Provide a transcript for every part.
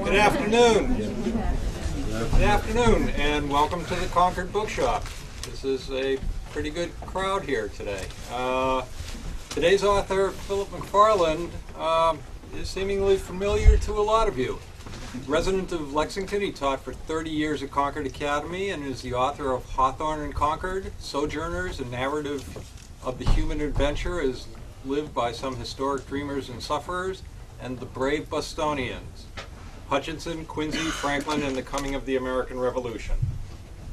Good afternoon. Good afternoon, and welcome to the Concord Bookshop. This is a pretty good crowd here today. Today's author, Philip McFarland, is seemingly familiar to a lot of you. Resident of Lexington, he taught for 30 years at Concord Academy and is the author of Hawthorne and Concord, Sojourners, a narrative of the human adventure as lived by some historic dreamers and sufferers, and The Brave Bostonians, Hutchinson, Quincy, Franklin, and the Coming of the American Revolution.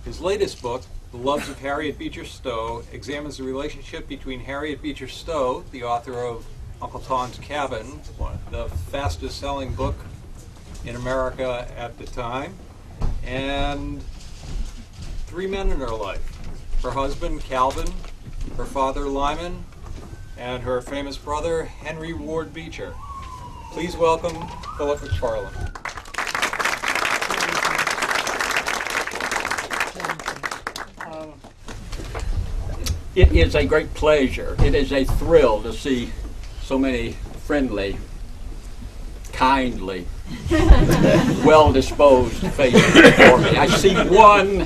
His latest book, The Loves of Harriet Beecher Stowe, examines the relationship between Harriet Beecher Stowe, the author of Uncle Tom's Cabin, the fastest-selling book in America at the time, and three men in her life: her husband, Calvin, her father, Lyman, and her famous brother, Henry Ward Beecher. Please welcome Philip McFarland. It is a great pleasure. It is a thrill to see so many friendly, kindly, well-disposed faces before me. I see one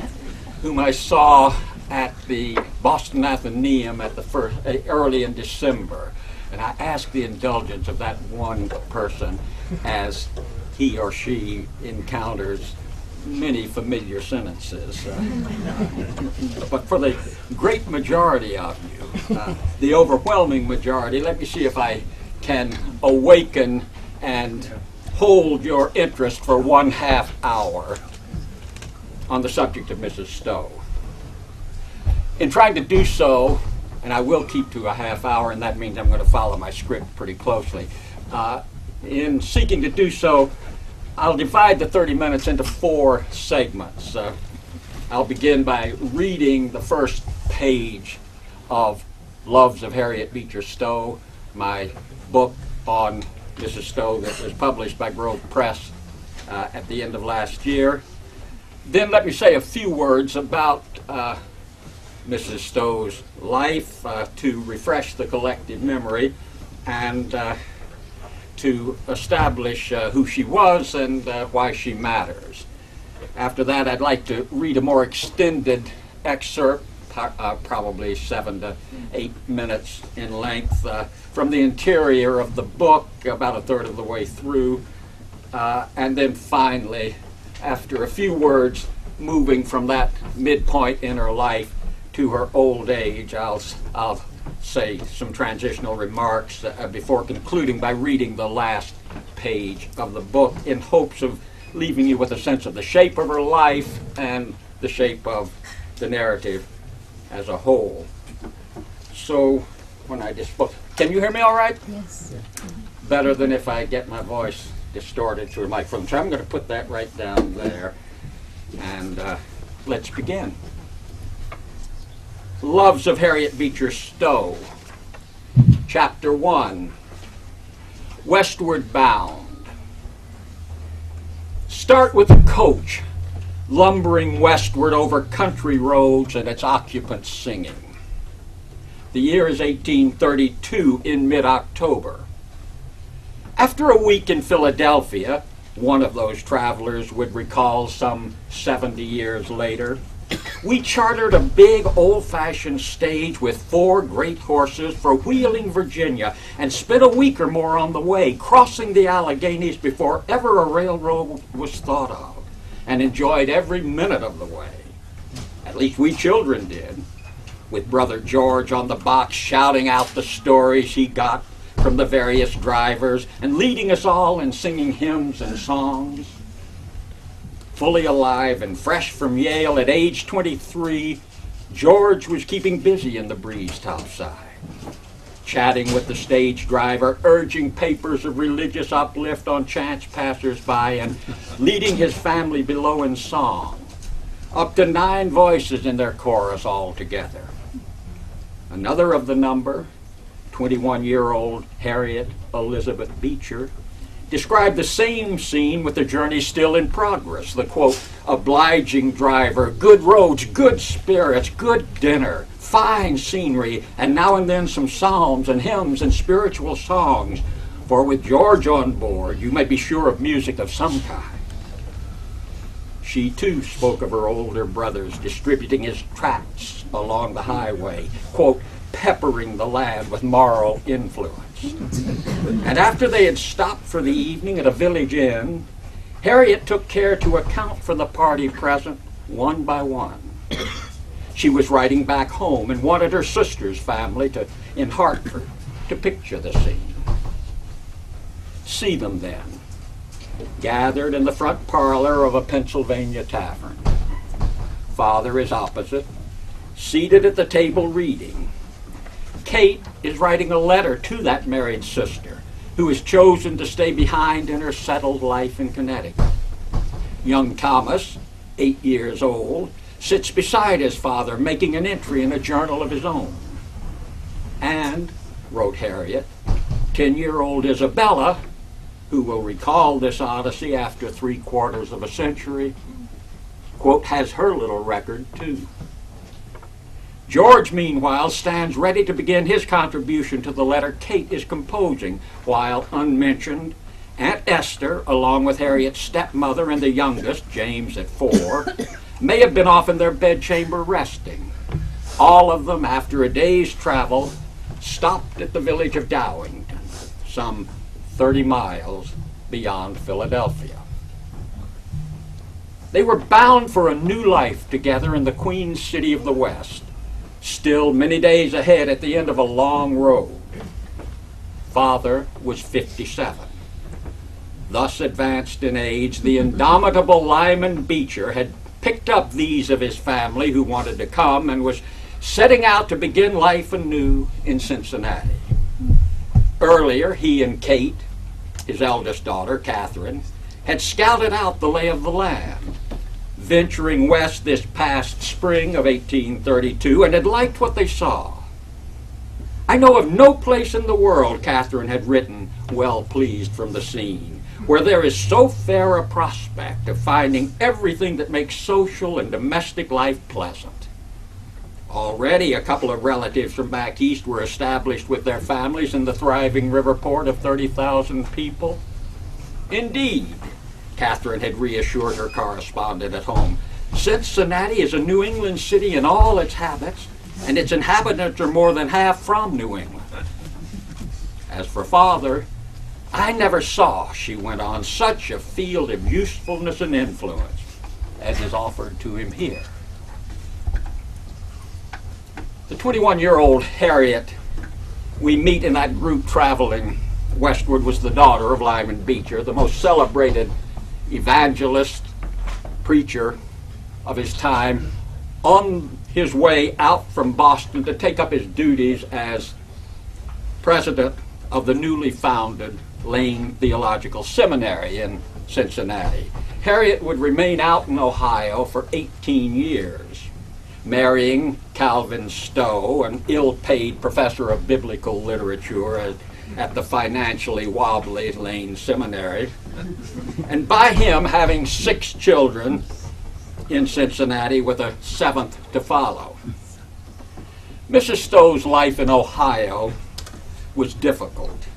whom I saw at the Boston Athenaeum at the early in December, and I ask the indulgence of that one person as he or she encounters many familiar sentences. But for the great majority of you, the overwhelming majority, let me see if I can awaken and hold your interest for 1/2 hour on the subject of Mrs. Stowe. In trying to do so, and I will keep to a 1/2 hour, and that means I'm going to follow my script pretty closely. In seeking to do so, I'll divide the 30 minutes into 4 segments. I'll begin by reading the first page of Loves of Harriet Beecher Stowe, my book on Mrs. Stowe that was published by Grove Press at the end of last year. Then let me say a few words about Mrs. Stowe's life to refresh the collective memory and to establish who she was and why she matters. After that, I'd like to read a more extended excerpt, probably 7 to 8 minutes in length, from the interior of the book, about a third of the way through. And then finally, after a few words, moving from that midpoint in her life to her old age, I'll say some transitional remarks before concluding by reading the last page of the book in hopes of leaving you with a sense of the shape of her life and the shape of the narrative as a whole. So when I can you hear me all right? Yes. Better than if I get my voice distorted through a microphone. So I'm going to put that right down there, and let's begin. Loves of Harriet Beecher Stowe, Chapter 1, Westward Bound. Start with a coach lumbering westward over country roads and its occupants singing. The year is 1832 in mid-October. After a week in Philadelphia, one of those travelers would recall some 70 years later, we chartered a big old-fashioned stage with 4 great horses for Wheeling, Virginia, and spent a week or more on the way, crossing the Alleghenies before ever a railroad was thought of, and enjoyed every minute of the way. At least we children did, with Brother George on the box shouting out the stories he got from the various drivers and leading us all in singing hymns and songs. Fully alive and fresh from Yale at age 23, George was keeping busy in the breeze topside, chatting with the stage driver, urging papers of religious uplift on chance passers-by, and leading his family below in song, up to 9 voices in their chorus all together. Another of the number, 21-year-old Harriet Elizabeth Beecher, described the same scene with the journey still in progress. The, quote, obliging driver, good roads, good spirits, good dinner, fine scenery, and now and then some psalms and hymns and spiritual songs. For with George on board, you may be sure of music of some kind. She too spoke of her older brothers distributing his tracts along the highway, quote, peppering the land with moral influence. And after they had stopped for the evening at a village inn, Harriet took care to account for the party present one by one. She was riding back home and wanted her sister's family in Hartford to picture the scene. See them then, gathered in the front parlor of a Pennsylvania tavern. Father is opposite, seated at the table reading. Kate is writing a letter to that married sister who has chosen to stay behind in her settled life in Connecticut. Young Thomas, 8 years old, sits beside his father, making an entry in a journal of his own. And, wrote Harriet, 10-year-old Isabella, who will recall this odyssey after 3/4 of a century, quote, has her little record too. George, meanwhile, stands ready to begin his contribution to the letter Kate is composing, while unmentioned, Aunt Esther, along with Harriet's stepmother and the youngest, James at 4, may have been off in their bedchamber resting. All of them, after a day's travel, stopped at the village of Dowington, some 30 miles beyond Philadelphia. They were bound for a new life together in the Queen City of the West, still many days ahead at the end of a long road. Father was 57. Thus advanced in age, the indomitable Lyman Beecher had picked up these of his family who wanted to come and was setting out to begin life anew in Cincinnati. Earlier, he and Kate, his eldest daughter, Catherine, had scouted out the lay of the land, venturing west this past spring of 1832, and had liked what they saw. I know of no place in the world, Catherine had written, well pleased from the scene, where there is so fair a prospect of finding everything that makes social and domestic life pleasant. Already a couple of relatives from back east were established with their families in the thriving river port of 30,000 people. Indeed, Catherine had reassured her correspondent at home, Cincinnati is a New England city in all its habits, and its inhabitants are more than half from New England. As for Father, I never saw, she went on, such a field of usefulness and influence as is offered to him here. The 21-year-old Harriet we meet in that group traveling westward was the daughter of Lyman Beecher, the most celebrated evangelist, preacher of his time, on his way out from Boston to take up his duties as president of the newly founded Lane Theological Seminary in Cincinnati. Harriet would remain out in Ohio for 18 years, marrying Calvin Stowe, an ill-paid professor of biblical literature at the financially wobbly Lane Seminary, and by him having 6 children in Cincinnati with a 7th to follow. Mrs. Stowe's life in Ohio was difficult,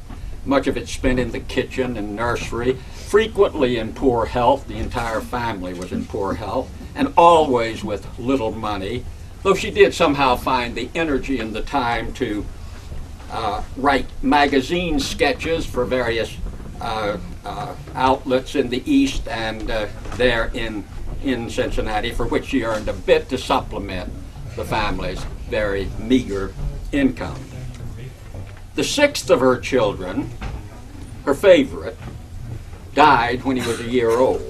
much of it spent in the kitchen and nursery, frequently in poor health. The entire family was in poor health, and always with little money, though she did somehow find the energy and the time to write magazine sketches for various outlets in the East and there in Cincinnati, for which she earned a bit to supplement the family's very meager income. The 6th of her children, her favorite, died when he was a year old,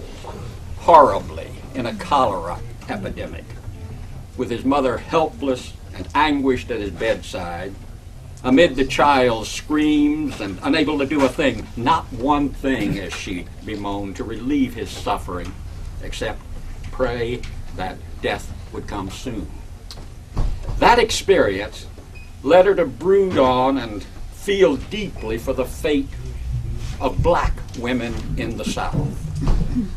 horribly, in a cholera epidemic. With his mother helpless and anguished at his bedside, amid the child's screams and unable to do a thing, not one thing, as she bemoaned, to relieve his suffering, except pray that death would come soon. That experience led her to brood on and feel deeply for the fate of black women in the South,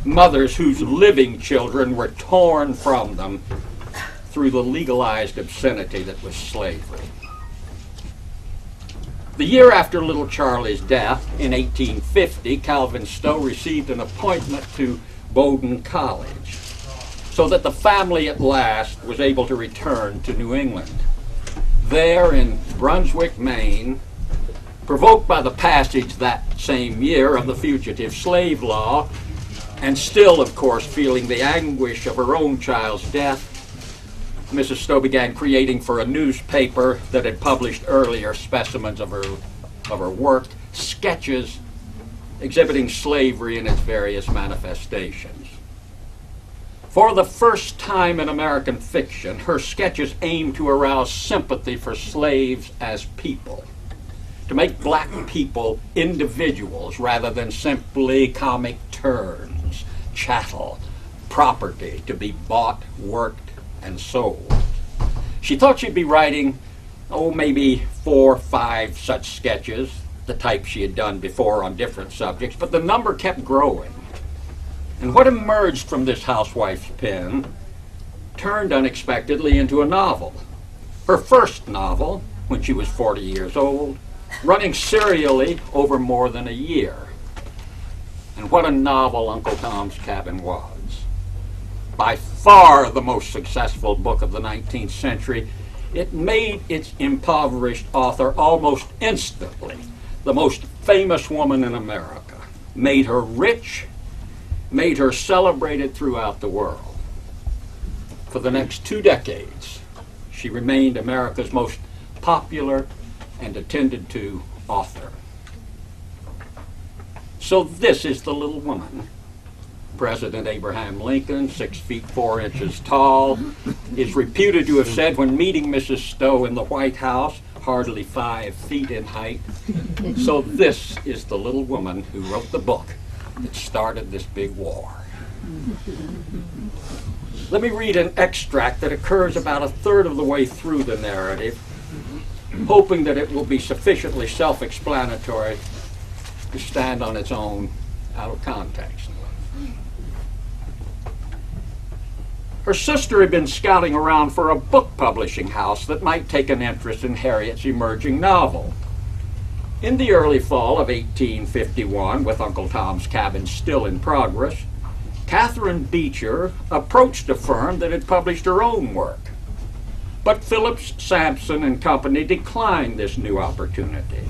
mothers whose living children were torn from them through the legalized obscenity that was slavery. The year after little Charlie's death, in 1850, Calvin Stowe received an appointment to Bowdoin College. so that the family at last was able to return to New England. There in Brunswick, Maine, provoked by the passage that same year of the Fugitive Slave Law, and still, of course, feeling the anguish of her own child's death, Mrs. Stowe began creating for a newspaper that had published earlier specimens of her work, sketches exhibiting slavery in its various manifestations. For the first time in American fiction, her sketches aimed to arouse sympathy for slaves as people, to make black people individuals rather than simply comic turns, chattel, property to be bought, worked, and sold. She thought she'd be writing, maybe 4 or 5 such sketches, the type she had done before on different subjects, but the number kept growing. And what emerged from this housewife's pen turned unexpectedly into a novel. Her first novel, when she was 40 years old, running serially over more than a year. And what a novel Uncle Tom's Cabin was. By far the most successful book of the 19th century, it made its impoverished author almost instantly the most famous woman in America, made her rich, made her celebrated throughout the world. For the next 2 decades, she remained America's most popular and attended to author. So this is the little woman. President Abraham Lincoln, 6 feet 4 inches tall, is reputed to have said when meeting Mrs. Stowe in the White House, hardly 5 feet in height. So this is the little woman who wrote the book that started this big war. Let me read an extract that occurs about 1/3 of the way through the narrative, hoping that it will be sufficiently self-explanatory to stand on its own out of context. Her sister had been scouting around for a book publishing house that might take an interest in Harriet's emerging novel. In the early fall of 1851, with Uncle Tom's Cabin still in progress, Catherine Beecher approached a firm that had published her own work. But Phillips, Sampson, and Company declined this new opportunity.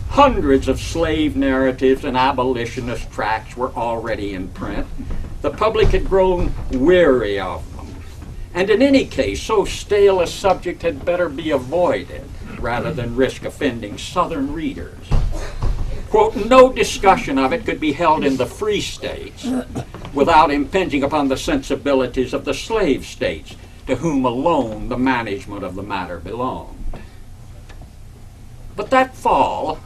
Hundreds of slave narratives and abolitionist tracts were already in print. The public had grown weary of them. And in any case, so stale a subject had better be avoided rather than risk offending Southern readers. Quote, no discussion of it could be held in the free states without impinging upon the sensibilities of the slave states, to whom alone the management of the matter belonged. But that fall,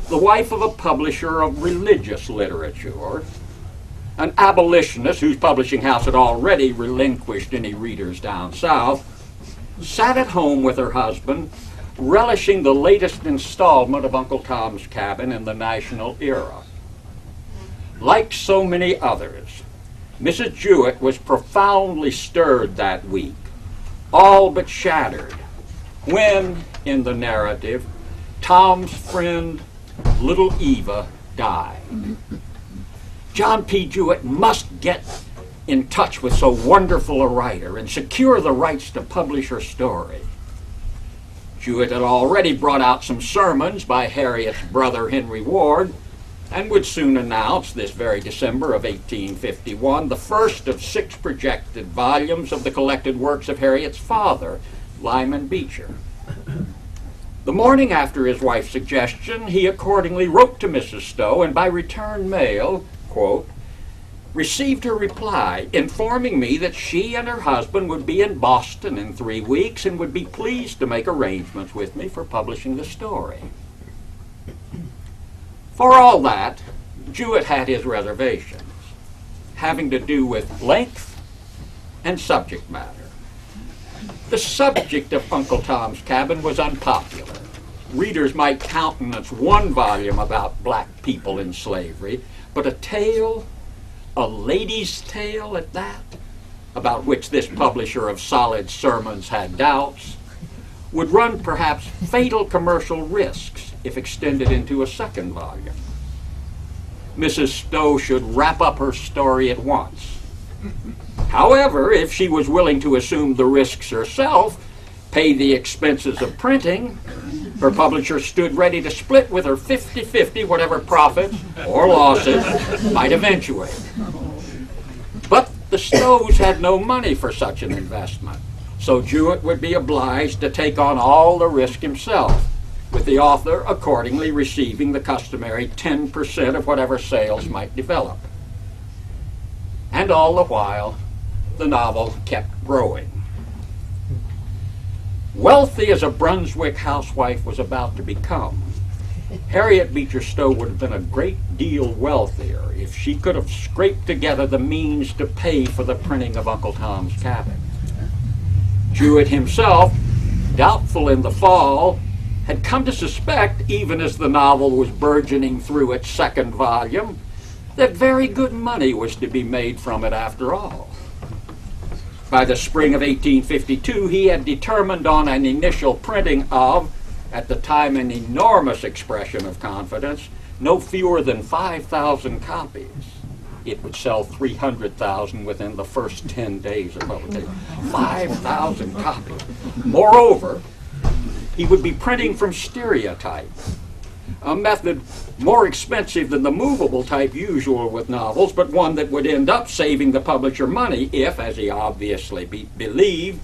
the wife of a publisher of religious literature, an abolitionist whose publishing house had already relinquished any readers down south, sat at home with her husband, relishing the latest installment of Uncle Tom's Cabin in the national era. Like so many others, Mrs. Jewett was profoundly stirred that week, all but shattered, when, in the narrative, Tom's friend, little Eva, died. John P. Jewett must get in touch with so wonderful a writer and secure the rights to publish her story. Jewett had already brought out some sermons by Harriet's brother Henry Ward, and would soon announce, this very December of 1851, the first of 6 projected volumes of the collected works of Harriet's father, Lyman Beecher. The morning after his wife's suggestion, he accordingly wrote to Mrs. Stowe, and by return mail, quote, received her reply informing me that she and her husband would be in Boston in 3 weeks and would be pleased to make arrangements with me for publishing the story. For all that, Jewett had his reservations, having to do with length and subject matter. The subject of Uncle Tom's Cabin was unpopular. Readers might countenance 1 volume about black people in slavery, but a tale, a lady's tale at that, about which this publisher of solid sermons had doubts, would run perhaps fatal commercial risks if extended into a 2nd volume. Mrs. Stowe should wrap up her story at once. However, if she was willing to assume the risks herself, pay the expenses of printing, her publisher stood ready to split with her 50-50 whatever profits or losses might eventuate. But the Stowes had no money for such an investment, so Jewett would be obliged to take on all the risk himself, with the author accordingly receiving the customary 10% of whatever sales might develop. And all the while, the novel kept growing. Wealthy as a Brunswick housewife was about to become, Harriet Beecher Stowe would have been a great deal wealthier if she could have scraped together the means to pay for the printing of Uncle Tom's Cabin. Jewett himself, doubtful in the fall, had come to suspect, even as the novel was burgeoning through its second volume, that very good money was to be made from it after all. By the spring of 1852, he had determined on an initial printing of, at the time an enormous expression of confidence, no fewer than 5,000 copies. It would sell 300,000 within the first 10 days of publication. 5,000 copies. Moreover, he would be printing from stereotype, a method more expensive than the movable type usual with novels, but one that would end up saving the publisher money if, as he obviously believed,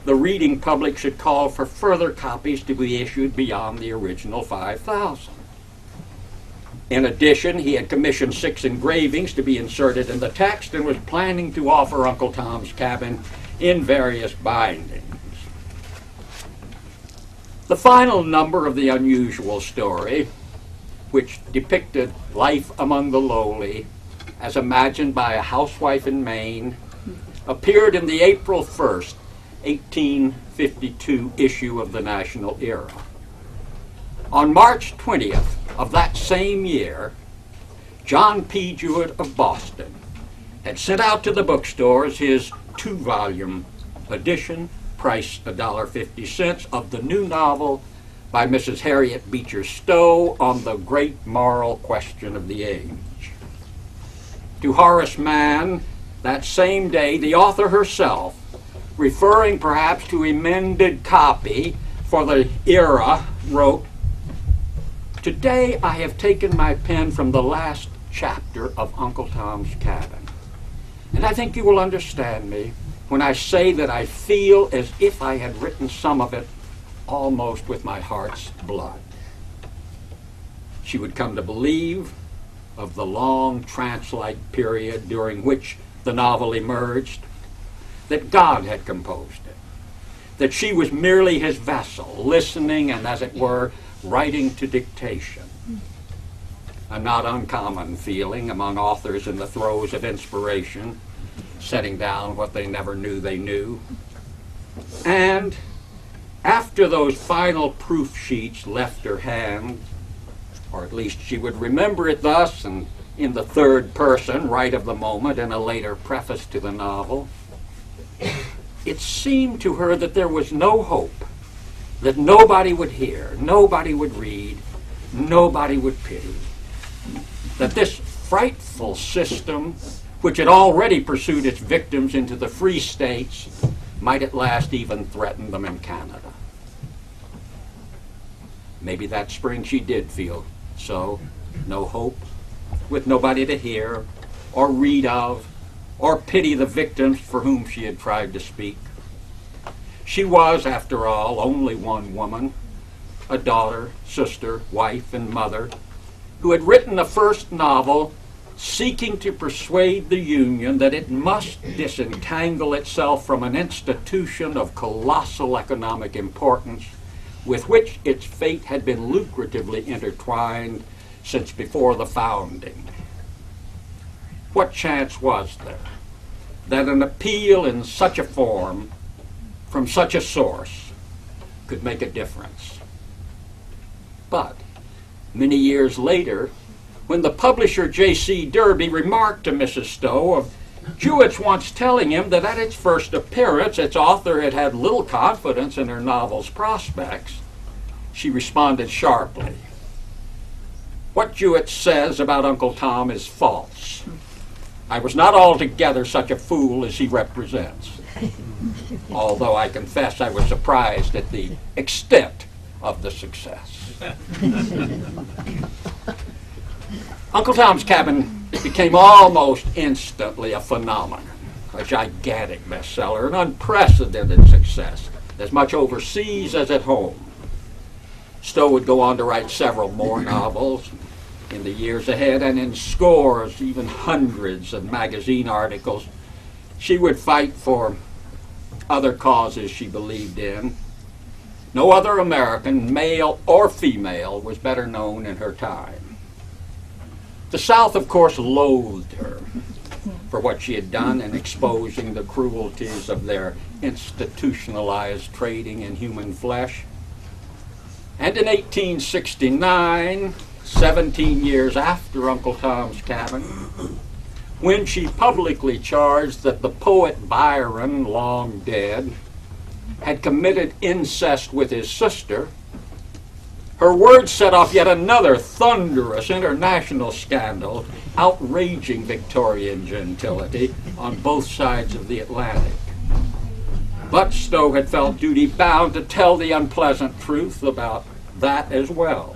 the reading public should call for further copies to be issued beyond the original 5,000. In addition, he had commissioned 6 engravings to be inserted in the text and was planning to offer Uncle Tom's Cabin in various bindings. The final number of the unusual story, which depicted life among the lowly, as imagined by a housewife in Maine, appeared in the April 1st, 1852 issue of the National Era. On March 20th of that same year, John P. Jewett of Boston had sent out to the bookstores his 2-volume edition, price $1.50, of the new novel by Mrs. Harriet Beecher Stowe on the great moral question of the age. To Horace Mann, that same day, the author herself, referring perhaps to amended copy for the era, wrote, "Today I have taken my pen from the last chapter of Uncle Tom's Cabin, and I think you will understand me when I say that I feel as if I had written some of it almost with my heart's blood." She would come to believe of the long trance-like period during which the novel emerged, that God had composed it, that she was merely his vessel, listening and, as it were, writing to dictation. A not uncommon feeling among authors in the throes of inspiration, setting down what they never knew they knew. And after those final proof sheets left her hand, or at least she would remember it thus, and in the third person, write of the moment in a later preface to the novel, it seemed to her that there was no hope, that nobody would hear, nobody would read, nobody would pity, that this frightful system, which had already pursued its victims into the free states, might at last even threaten them in Canada. Maybe that spring she did feel so. No hope, with nobody to hear or read of or pity the victims for whom she had tried to speak. She was, after all, only one woman, a daughter, sister, wife, and mother, who had written a first novel seeking to persuade the Union that it must disentangle itself from an institution of colossal economic importance with which its fate had been lucratively intertwined since before the founding. What chance was there that an appeal in such a form, from such a source, could make a difference? But many years later, when the publisher J.C. Derby remarked to Mrs. Stowe of Jewett's once telling him that at its first appearance its author had had little confidence in her novel's prospects, she responded sharply, "What Jewett says about Uncle Tom is false. I was not altogether such a fool as he represents, although I confess I was surprised at the extent of the success. Uncle Tom's Cabin became almost instantly a phenomenon, a gigantic bestseller, an unprecedented success, as much overseas as at home. Stowe would go on to write several more novels in the years ahead, and in scores, even hundreds of magazine articles, she would fight for other causes she believed in. No other American, male or female, was better known in her time. The South, of course, loathed her for what she had done in exposing the cruelties of their institutionalized trading in human flesh. And in 1869, 17 years after Uncle Tom's Cabin, when she publicly charged that the poet Byron, long dead, had committed incest with his sister, her words set off yet another thunderous international scandal, outraging Victorian gentility on both sides of the Atlantic. But Stowe had felt duty bound to tell the unpleasant truth about that as well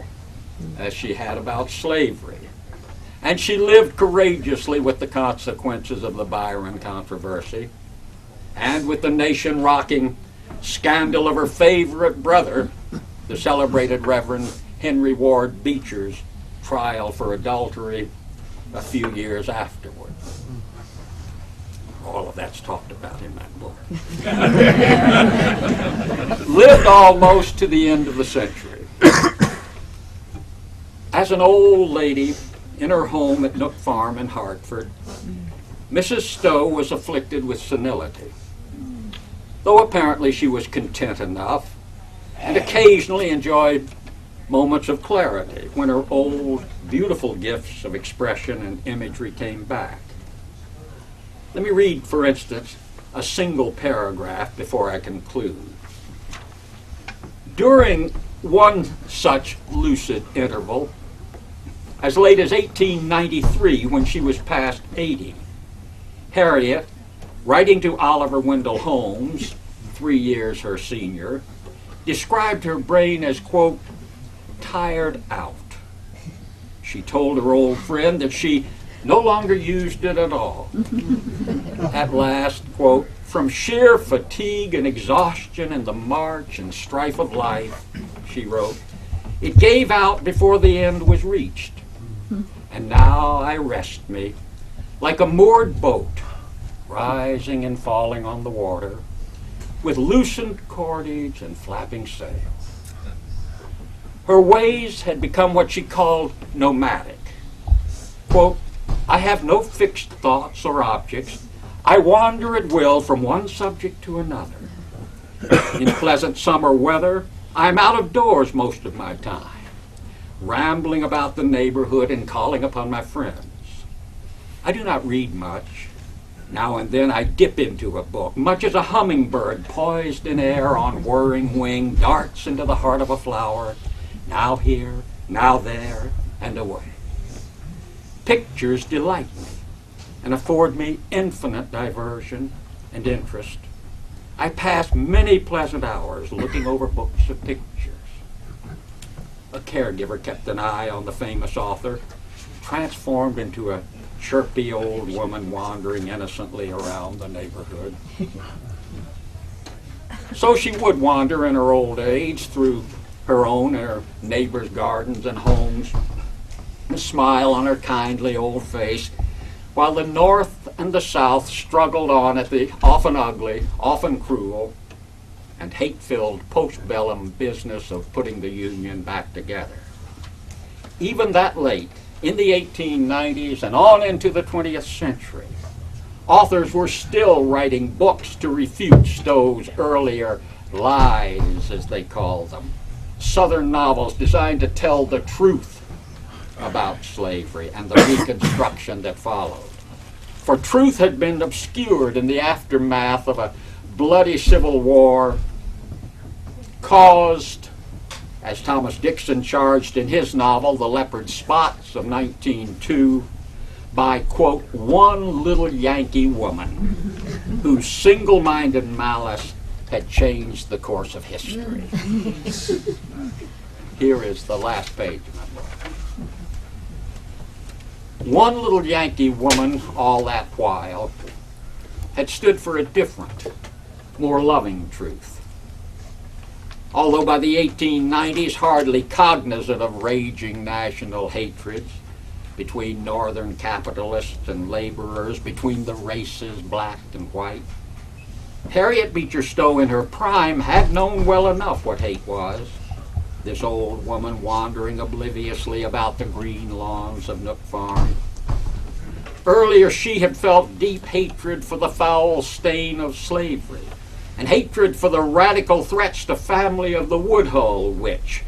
as she had about slavery. And she lived courageously with the consequences of the Byron controversy and with the nation-rocking scandal of her favorite brother, the celebrated Reverend Henry Ward Beecher's trial for adultery a few years afterward. All of that's talked about in that book. Lived almost to the end of the century. As an old lady in her home at Nook Farm in Hartford, Mrs. Stowe was afflicted with senility, though apparently she was content enough and occasionally enjoyed moments of clarity when her old, beautiful gifts of expression and imagery came back. Let me read, for instance, a single paragraph before I conclude. During one such lucid interval, as late as 1893, when she was past 80, Harriet, writing to Oliver Wendell Holmes, 3 years her senior, described her brain as, quote, tired out. She told her old friend that she no longer used it at all. At last, quote, from sheer fatigue and exhaustion in the march and strife of life, she wrote, it gave out before the end was reached. And now I rest me like a moored boat, rising and falling on the water, with loosened cordage and flapping sails. Her ways had become what she called nomadic. Quote, I have no fixed thoughts or objects. I wander at will from one subject to another. In pleasant summer weather, I'm out of doors most of my time, rambling about the neighborhood and calling upon my friends. I do not read much. Now and then I dip into a book, much as a hummingbird poised in air on whirring wing darts into the heart of a flower, now here, now there, and away. Pictures delight me and afford me infinite diversion and interest. I pass many pleasant hours looking over books of pictures. A caregiver kept an eye on the famous author, transformed into a chirpy old woman wandering innocently around the neighborhood. So she would wander in her old age through her own and her neighbors' gardens and homes, a smile on her kindly old face, while the North and the South struggled on at the often ugly, often cruel, and hate-filled postbellum business of putting the Union back together. Even that late, in the 1890s and on into the 20th century, authors were still writing books to refute Stowe's earlier lies, as they called them, Southern novels designed to tell the truth about slavery and the reconstruction that followed. For truth had been obscured in the aftermath of a bloody civil war caused, as Thomas Dixon charged in his novel, The Leopard Spots of 1902, by, quote, one little Yankee woman whose single-minded malice had changed the course of history. Here is the last page of my book. One little Yankee woman all that while had stood for a different, more loving truth. Although by the 1890s hardly cognizant of raging national hatreds between northern capitalists and laborers, between the races black and white, Harriet Beecher Stowe in her prime had known well enough what hate was. This old woman wandering obliviously about the green lawns of Nook Farm. Earlier she had felt deep hatred for the foul stain of slavery, and hatred for the radical threats to family of the Woodhull witch,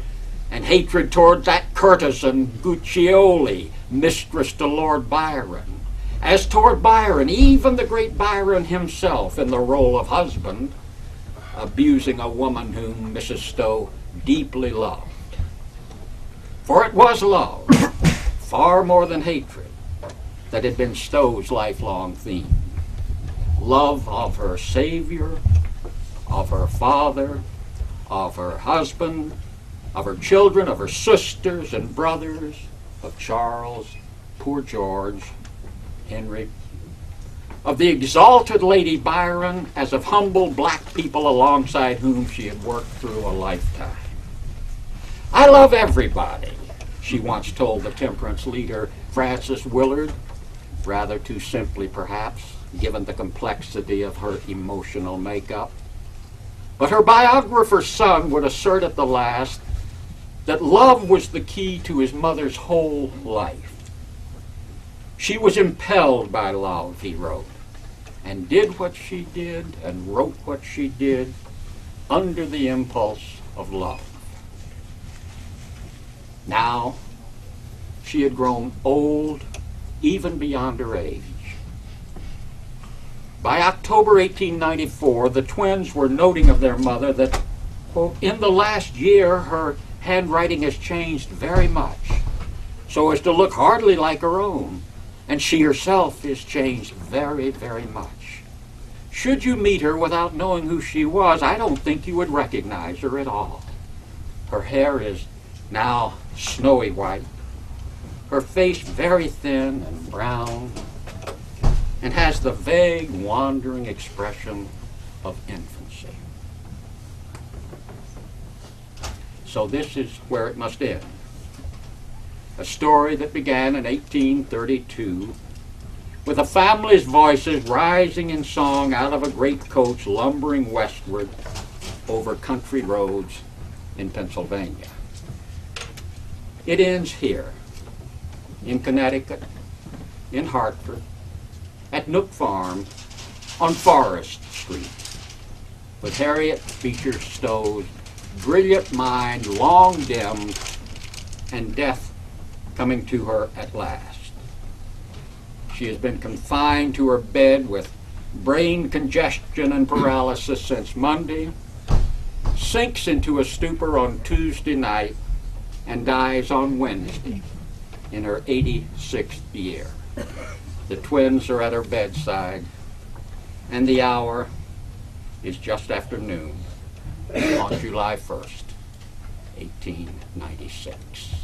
and hatred toward that courtesan Guiccioli, mistress to Lord Byron. As toward Byron, even the great Byron himself in the role of husband, abusing a woman whom Mrs. Stowe deeply loved. For it was love, far more than hatred, that had been Stowe's lifelong theme. Love of her Savior, of her father, of her husband, of her children, of her sisters and brothers, of Charles, poor George, Henry, of the exalted Lady Byron, as of humble black people alongside whom she had worked through a lifetime. I love everybody, she once told the temperance leader Frances Willard, rather too simply perhaps, given the complexity of her emotional makeup. But her biographer's son would assert at the last that love was the key to his mother's whole life. She was impelled by love, he wrote, and did what she did and wrote what she did under the impulse of love. Now, she had grown old, even beyond her age. By October 1894, the twins were noting of their mother that, quote, in the last year her handwriting has changed very much, so as to look hardly like her own, and she herself is changed very, very much. Should you meet her without knowing who she was, I don't think you would recognize her at all. Her hair is now snowy white, her face very thin and brown, and has the vague, wandering expression of infancy. So this is where it must end. A story that began in 1832 with a family's voices rising in song out of a great coach lumbering westward over country roads in Pennsylvania. It ends here, in Connecticut, in Hartford, at Nook Farm, on Forest Street, with Harriet Beecher Stowe's brilliant mind long dimmed and death coming to her at last. She has been confined to her bed with brain congestion and paralysis since Monday, sinks into a stupor on Tuesday night, and dies on Wednesday in her 86th year. The twins are at her bedside, and the hour is just after noon on July 1st, 1896.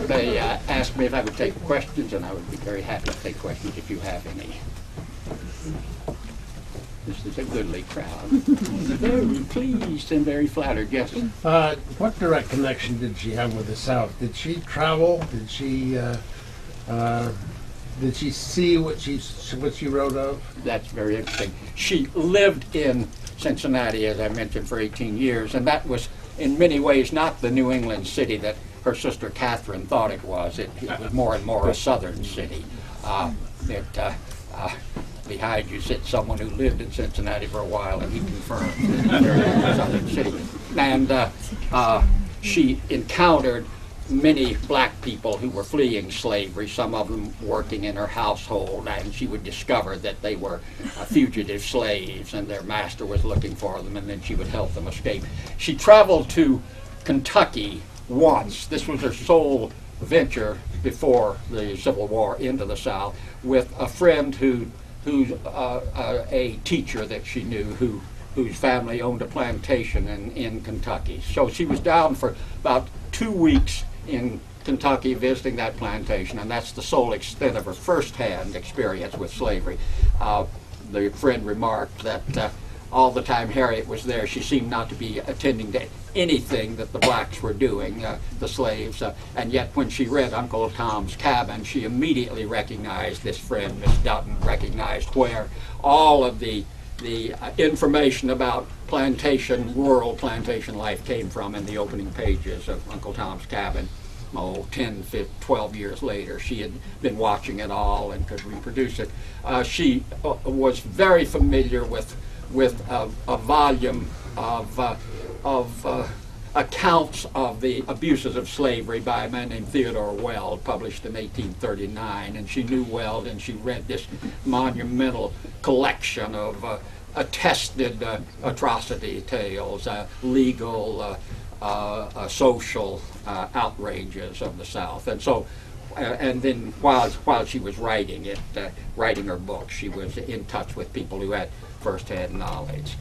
They asked me if I would take questions, and I would be very happy to take questions if you have any. This is a goodly crowd. Very pleased and very flattered, yes. What direct connection did she have with the South? Did she travel? Did she see what she wrote of? That's very interesting. She lived in Cincinnati, as I mentioned, for 18 years, and that was in many ways not the New England city that her sister Catherine thought it was. It was more and more a southern city. Behind you sits someone who lived in Cincinnati for a while, and he confirmed that it's a southern city. And she encountered many black people who were fleeing slavery, some of them working in her household, and she would discover that they were fugitive slaves and their master was looking for them, and then she would help them escape. She traveled to Kentucky once. This was her sole venture before the Civil War into the South, with a friend who's a teacher that she knew whose family owned a plantation in Kentucky. So she was down for about 2 weeks in Kentucky visiting that plantation, and that's the sole extent of her first-hand experience with slavery. The friend remarked that all the time Harriet was there, she seemed not to be attending to anything that the blacks were doing, the slaves, and yet when she read Uncle Tom's Cabin, she immediately recognized this friend, Miss Dutton, recognized where all of the information about rural plantation life came from in the opening pages of Uncle Tom's Cabin. 10, 15, 12 years later. She had been watching it all and could reproduce it. She was very familiar with a volume of accounts of the abuses of slavery by a man named Theodore Weld, published in 1839, and she knew Weld, and she read this monumental collection of attested atrocity tales, legal, social outrages of the South. And so, and then while she was writing her book, she was in touch with people who had first-hand knowledge,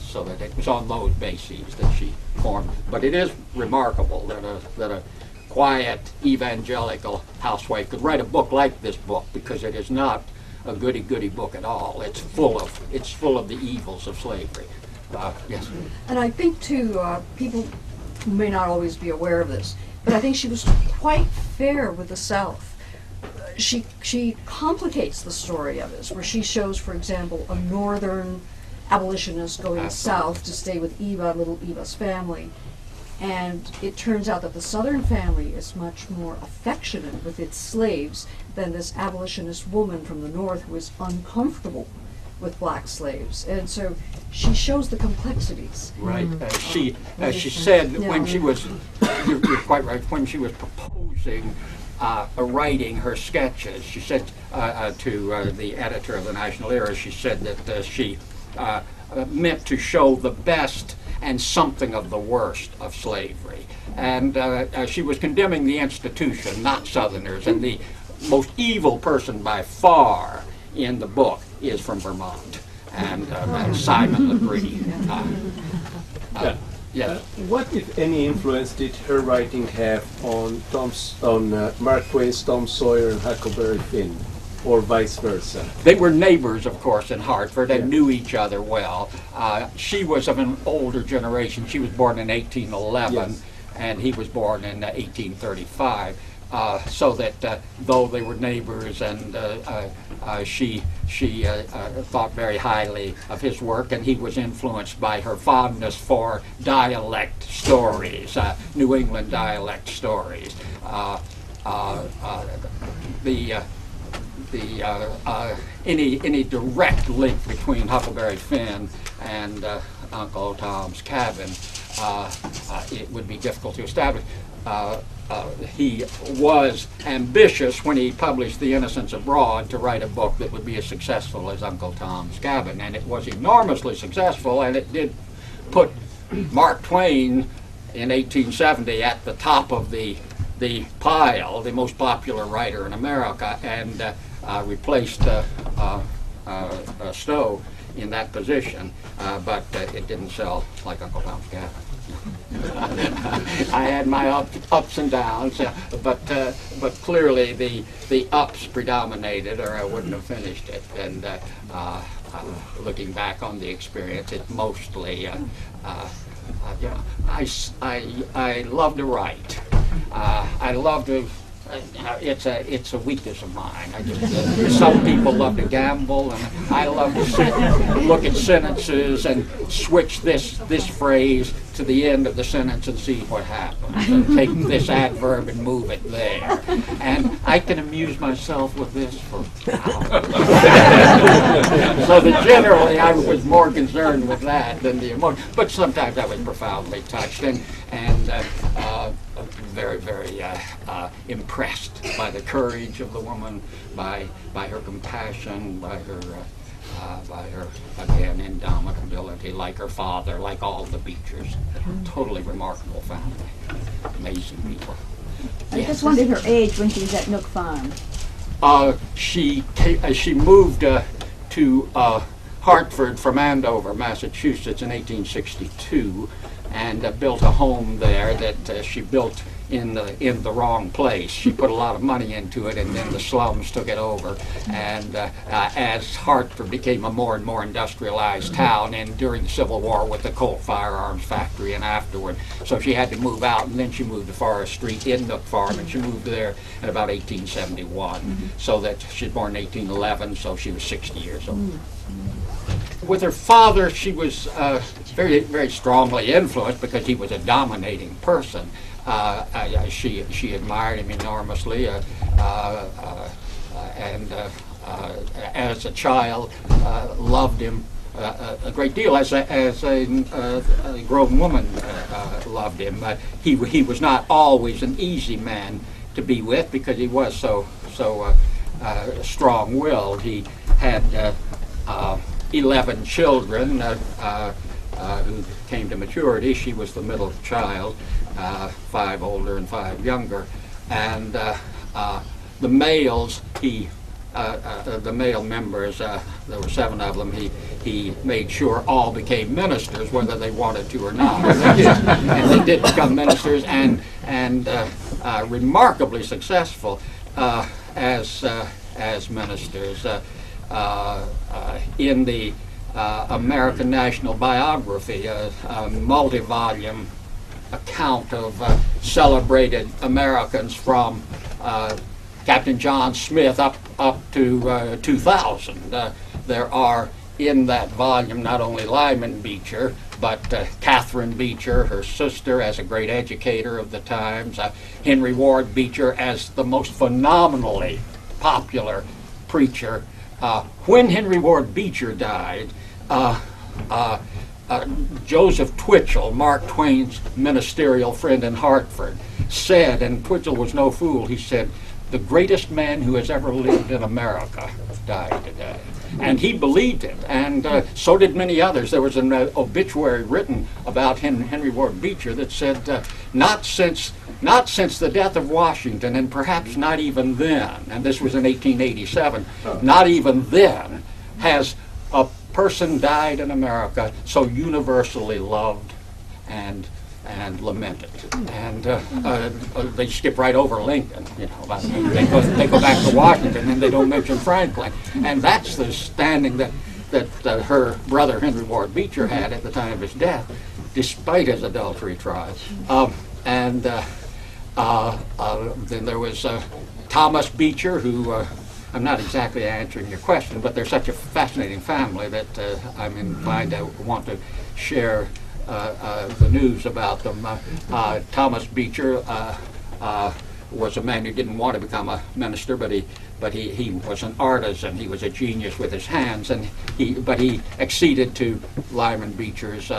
so that it was on those bases that she formed. But it is remarkable that a quiet evangelical housewife could write a book like this book, because it is not a goody-goody book at all. It's full of the evils of slavery. Yes. And I think too, people may not always be aware of this, but I think she was quite fair with the South. She complicates the story of this, where she shows, for example, a northern abolitionist going south to stay with little Eva's family, and it turns out that the southern family is much more affectionate with its slaves than this abolitionist woman from the north who is uncomfortable with black slaves. And so she shows the complexities. Right. She said when she was, you're quite right, when she was proposing writing her sketches, she said to the editor of the National Era, she said that she meant to show the best and something of the worst of slavery. And she was condemning the institution, not Southerners, and the most evil person by far in the book is from Vermont, and Simon LeBrie. Yes. What, if any, influence did her writing have on Mark Twain's Tom Sawyer and Huckleberry Finn, or vice versa? They were neighbors, of course, in Hartford and knew each other well. She was of an older generation. She was born in 1811, yes, and he was born in 1835. So that though they were neighbors, and she thought very highly of his work, and he was influenced by her fondness for dialect stories, New England dialect stories. Any direct link between Huckleberry Finn and Uncle Tom's Cabin, it would be difficult to establish. He was ambitious when he published The Innocents Abroad to write a book that would be as successful as Uncle Tom's Cabin, and it was enormously successful, and it did put Mark Twain in 1870 at the top of the pile, the most popular writer in America, and replaced Stowe in that position, but it didn't sell like Uncle Tom's Cabin. I had my ups and downs, but clearly the ups predominated, or I wouldn't have finished it. And looking back on the experience, it mostly, I love to write. I love to. It's a weakness of mine. Some people love to gamble, and I love to look at sentences and switch this phrase to the end of the sentence and see what happens, and take this adverb and move it there. And I can amuse myself with this for hours. So that generally I was more concerned with that than the emotion. But sometimes I was profoundly touched, and very, very impressed by the courage of the woman, by her compassion, by her again indomitability, like her father, like all the Beechers. Totally remarkable family, amazing people. I just wondered her age when she was at Nook Farm. She moved to Hartford from Andover, Massachusetts in 1862, and built a home there that she built in the wrong place. She put a lot of money into it, and then the slums took it over. And as Hartford became a more and more industrialized town, and during the Civil War with the Colt Firearms Factory and afterward, so she had to move out, and then she moved to Forest Street in Nook Farm, and she moved there in about 1871. So that she was born in 1811, so she was 60 years old. With her father, she was very, very strongly influenced because he was a dominating person. She admired him enormously, and as a child loved him a great deal. As a grown woman loved him. He was not always an easy man to be with because he was so strong-willed. He had 11 children who came to maturity. She was the middle child, 5 older and 5 younger. And the males, the male members, there were 7 of them, he made sure all became ministers, whether they wanted to or not. And they did become ministers, and remarkably successful as ministers. In the American National Biography, a multi-volume account of celebrated Americans from Captain John Smith up to 2000. There are in that volume not only Lyman Beecher, but Catherine Beecher, her sister, as a great educator of the times, Henry Ward Beecher as the most phenomenally popular preacher. When Henry Ward Beecher died, Joseph Twitchell, Mark Twain's ministerial friend in Hartford, said, and Twitchell was no fool, he said, "The greatest man who has ever lived in America died today." And he believed it, and so did many others. There was an obituary written about Henry Ward Beecher that said, not since the death of Washington, and perhaps not even then, and this was in 1887, not even then has a person died in America so universally loved and lamented. And they skip right over Lincoln, you know. They go back to Washington and they don't mention Franklin. And that's the standing that her brother Henry Ward Beecher had at the time of his death, despite his adultery trial. Then there was Thomas Beecher, who I'm not exactly answering your question, but they're such a fascinating family that I'm inclined to want to share the news about them. Thomas Beecher was a man who didn't want to become a minister, but he was an artisan. He was a genius with his hands, but he acceded to Lyman Beecher's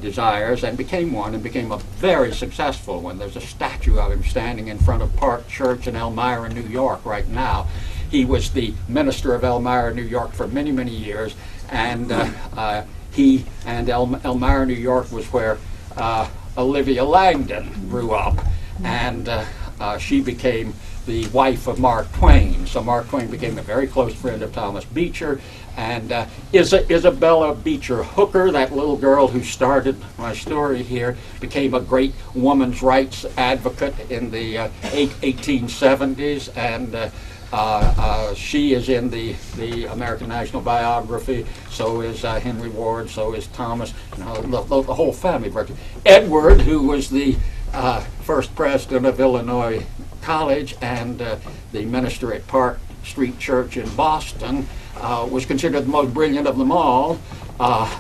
desires and became one, and became a very successful one. There's a statue of him standing in front of Park Church in Elmira, New York right now. He was the minister of Elmira, New York for many, many years, and he and Elmira, New York was where Olivia Langdon grew up, and she became the wife of Mark Twain. So Mark Twain became a very close friend of Thomas Beecher, and Isabella Beecher Hooker, that little girl who started my story here, became a great women's rights advocate in the 1870s, and she is in the American National Biography. So is Henry Ward. So is Thomas. You know, the whole family. Edward, who was the first president of Illinois College and the minister at Park Street Church in Boston, was considered the most brilliant of them all.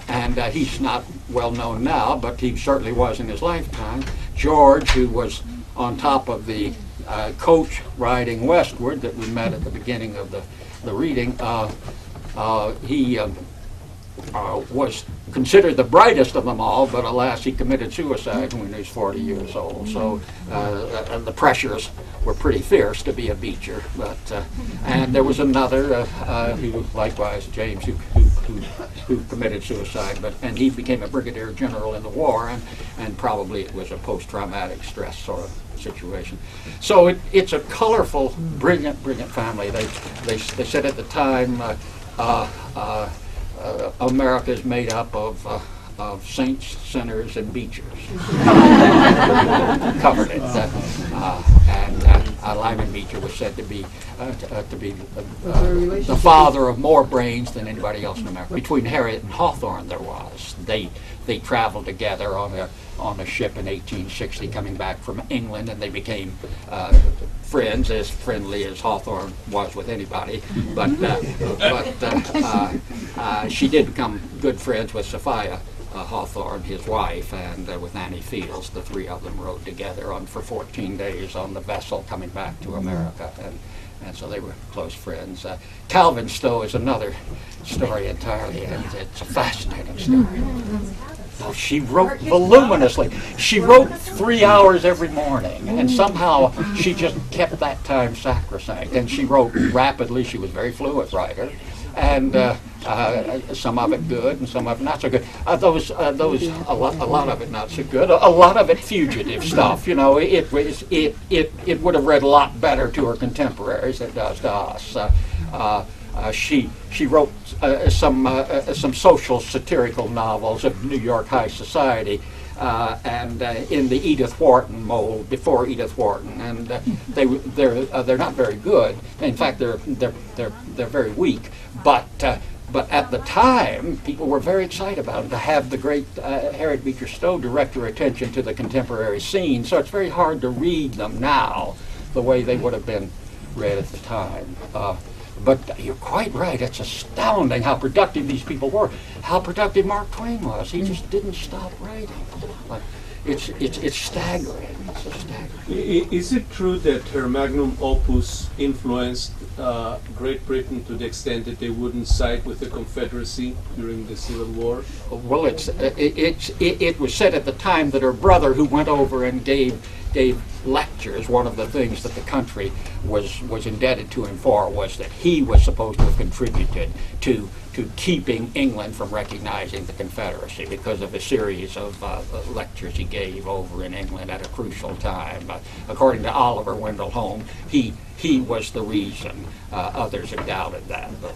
And he's not well known now, but he certainly was in his lifetime. George, who was on top of the coach riding westward that we met at the beginning of the reading, was considered the brightest of them all, but alas, he committed suicide when he was 40 years old. So the pressures were pretty fierce to be a Beecher. But and there was another who, likewise, James, who committed suicide. And he became a brigadier general in the war, and probably it was a post-traumatic stress sort of situation. So it's a colorful, brilliant family. They said at the time. America is made up of saints, sinners, and Beechers. Covered it. Lyman Beecher was said to be the father of more brains than anybody else in America. Between Harriet and Hawthorne, there was. They traveled together on a ship in 1860, coming back from England, and they became friends, as friendly as Hawthorne was with anybody. But she did become good friends with Sophia Hawthorne, his wife, and with Annie Fields. The three of them rode together for 14 days on the vessel coming back to America, and so they were close friends. Calvin Stowe is another story entirely, and it's a fascinating story. Oh, she wrote voluminously. She wrote 3 hours every morning, and somehow she just kept that time sacrosanct. And she wrote rapidly. She was a very fluent writer, and some of it good and some of it not so good. A lot of it not so good. A lot of it fugitive stuff. You know, it would have read a lot better to her contemporaries than it does to us. She wrote some social satirical novels of New York high society, and in the Edith Wharton mold before Edith Wharton, and they're not very good. In fact, they're very weak. But at the time, people were very excited about it, to have the great Harriet Beecher Stowe direct her attention to the contemporary scene. So it's very hard to read them now the way they would have been read at the time. But you're quite right. It's astounding how productive these people were. How productive Mark Twain was. He just didn't stop writing. It's staggering. It's staggering. Is it true that her magnum opus influenced Great Britain to the extent that they wouldn't side with the Confederacy during the Civil War? Well, it was said at the time that her brother, who went over and gave lectures, one of the things that the country was indebted to him for was that he was supposed to have contributed to keeping England from recognizing the Confederacy because of a series of lectures he gave over in England at a crucial time. According to Oliver Wendell Holmes, he was the reason. Others have doubted that, but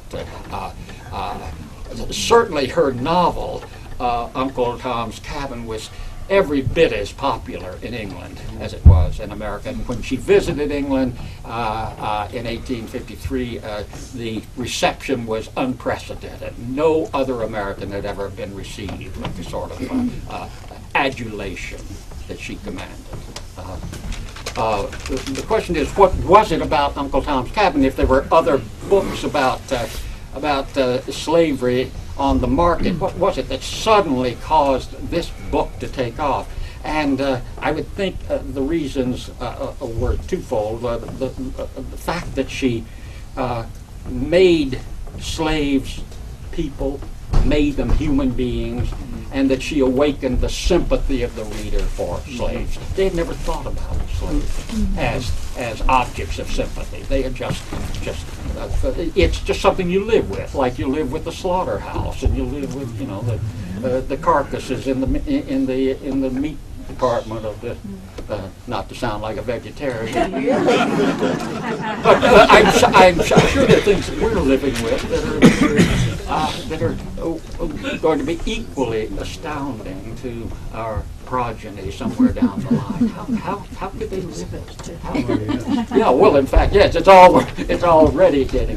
certainly her novel, Uncle Tom's Cabin, was every bit as popular in England as it was in America. And when she visited England in 1853, the reception was unprecedented. No other American had ever been received with the sort of adulation that she commanded. The question is, what was it about Uncle Tom's Cabin? If there were other books about slavery on the market, what was it that suddenly caused this book to take off? And I would think the reasons were twofold. The fact that she made slaves people, made them human beings, and that she awakened the sympathy of the reader for slaves. They had never thought about slaves as objects of sympathy. They had just it's just something you live with, like you live with the slaughterhouse, and you live with the carcasses in the meat department of the. Not to sound like a vegetarian, but I'm sure there are things that we're living with that are going to be equally astounding to our progeny somewhere down the line. How could they live it? Yeah, well, in fact, yes, it's already getting.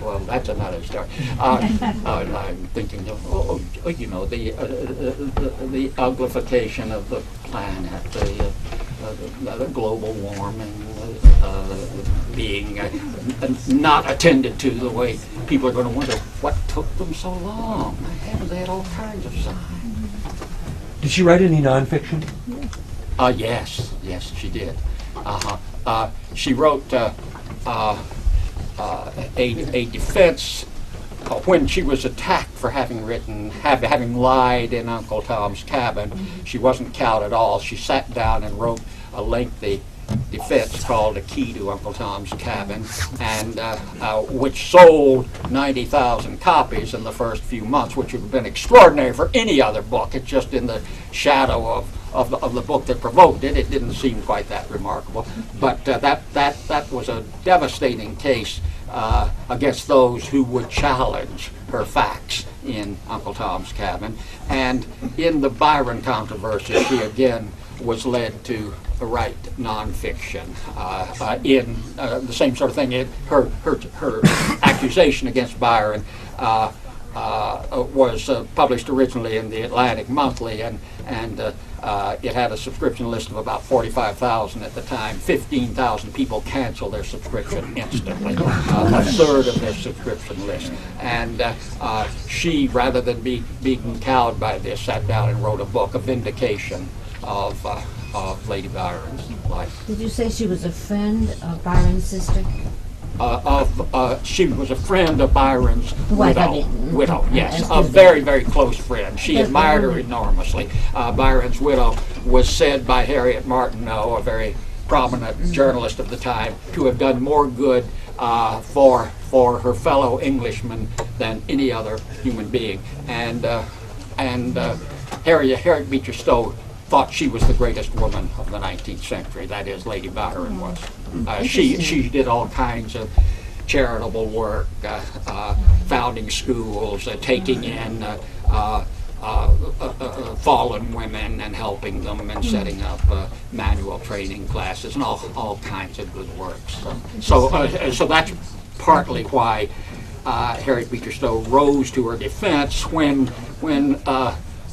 Well, that's another story. I'm thinking of the uglification of the planet, the global warming, being not attended to the way people are going to wonder what took them so long. They had all kinds of signs. Did she write any nonfiction? Yes, she did. She wrote a defense when she was attacked for having having lied in Uncle Tom's Cabin, she wasn't cowed at all. She sat down and wrote a lengthy defense called A Key to Uncle Tom's Cabin, and which sold 90,000 copies in the first few months, which would have been extraordinary for any other book. It's just in the shadow of the book that provoked it. It didn't seem quite that remarkable, but that was a devastating case against those who would challenge her facts in Uncle Tom's Cabin. And in the Byron controversy, she again was led to write nonfiction in the same sort of thing. Her accusation against Byron was published originally in the Atlantic Monthly, and it had a subscription list of about 45,000 at the time. 15,000 people canceled their subscription instantly, a third of their subscription list. And she, rather than being cowed by this, sat down and wrote a book, a vindication of Lady Byron's life. Did you say she was a friend of Byron's sister? She was a friend of Byron's widow, yes, a Excuse me. very, very close friend. She admired her enormously. Byron's widow was said by Harriet Martineau, a very prominent journalist of the time, to have done more good for her fellow Englishmen than any other human being. And Harriet Beecher Stowe thought she was the greatest woman of the 19th century. That is, Lady Byron was. She did all kinds of charitable work, founding schools, taking in fallen women and helping them, and setting up manual training classes, and all kinds of good works. So that's partly why Harriet Beecher Stowe rose to her defense when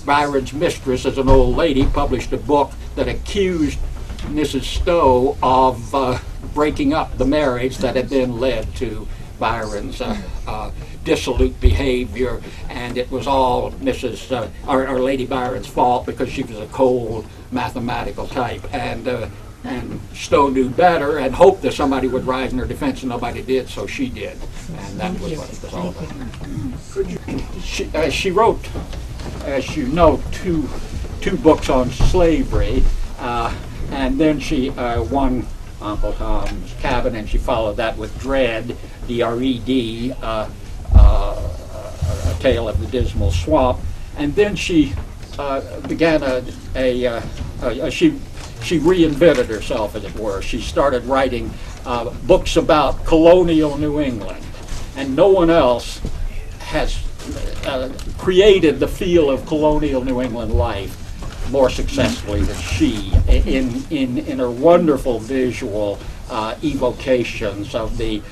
Byron's mistress, as an old lady, published a book that accused Mrs. Stowe of breaking up the marriage that had then led to Byron's dissolute behavior, and it was all or Lady Byron's fault because she was a cold mathematical type, and Stowe knew better and hoped that somebody would rise in her defense, and nobody did, so she did, and that was what it was all about. She wrote, as you know, two books on slavery, and then she won Uncle Tom's Cabin, and she followed that with Dread, D-R-E-D, A Tale of the Dismal Swamp, and then she began she reinvented herself, as it were. She started writing books about colonial New England, and no one else has created the feel of colonial New England life more successfully than she, in her wonderful visual evocations of the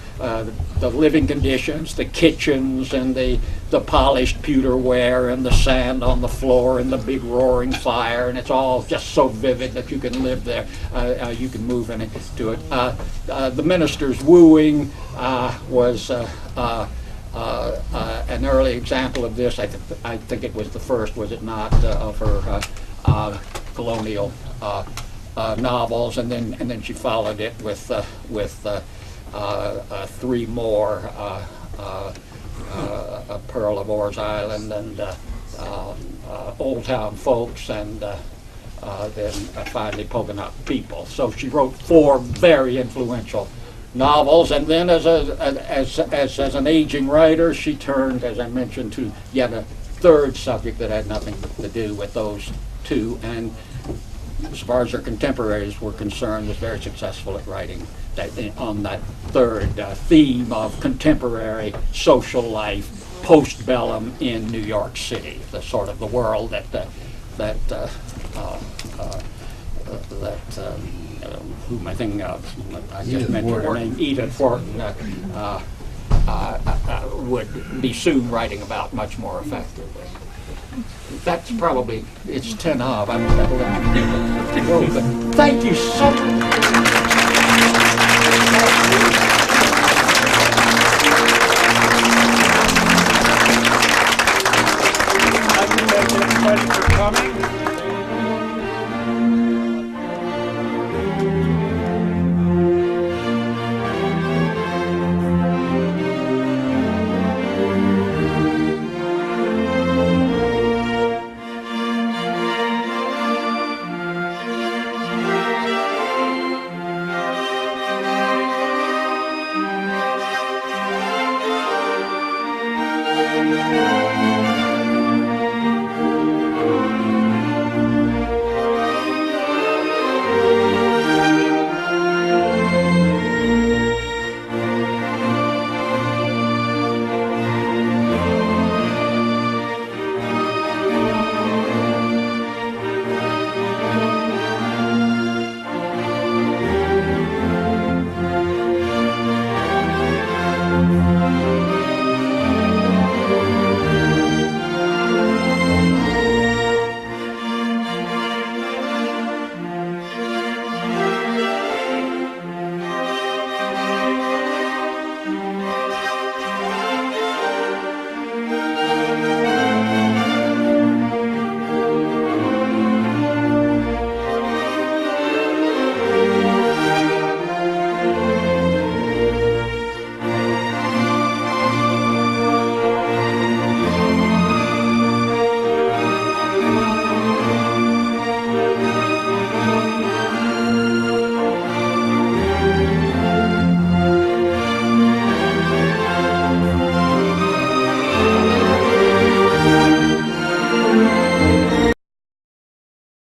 living conditions, the kitchens, and the polished pewterware, and the sand on the floor, and the big roaring fire, and it's all just so vivid that you can live there, you can move into it. The Minister's Wooing was an early example of this. I think it was the first, was it not, of her colonial novels, and then she followed it with three more: A Pearl of Orr's Island, and Old Town Folks, and then finally Pocono People. So she wrote four very influential novels, and then as an aging writer, she turned, as I mentioned, to yet a third subject that had nothing to do with those two, and as far as her contemporaries were concerned, was very successful at writing on that third theme of contemporary social life, post-bellum in New York City, the sort of the world that who am I thinking of? I just mentioned her name, Edith Wharton, would be soon writing about much more effectively. That's probably, it's 10 of. I'm going to let you go, but thank you so much. I'd like to thank everybody for coming. Bye.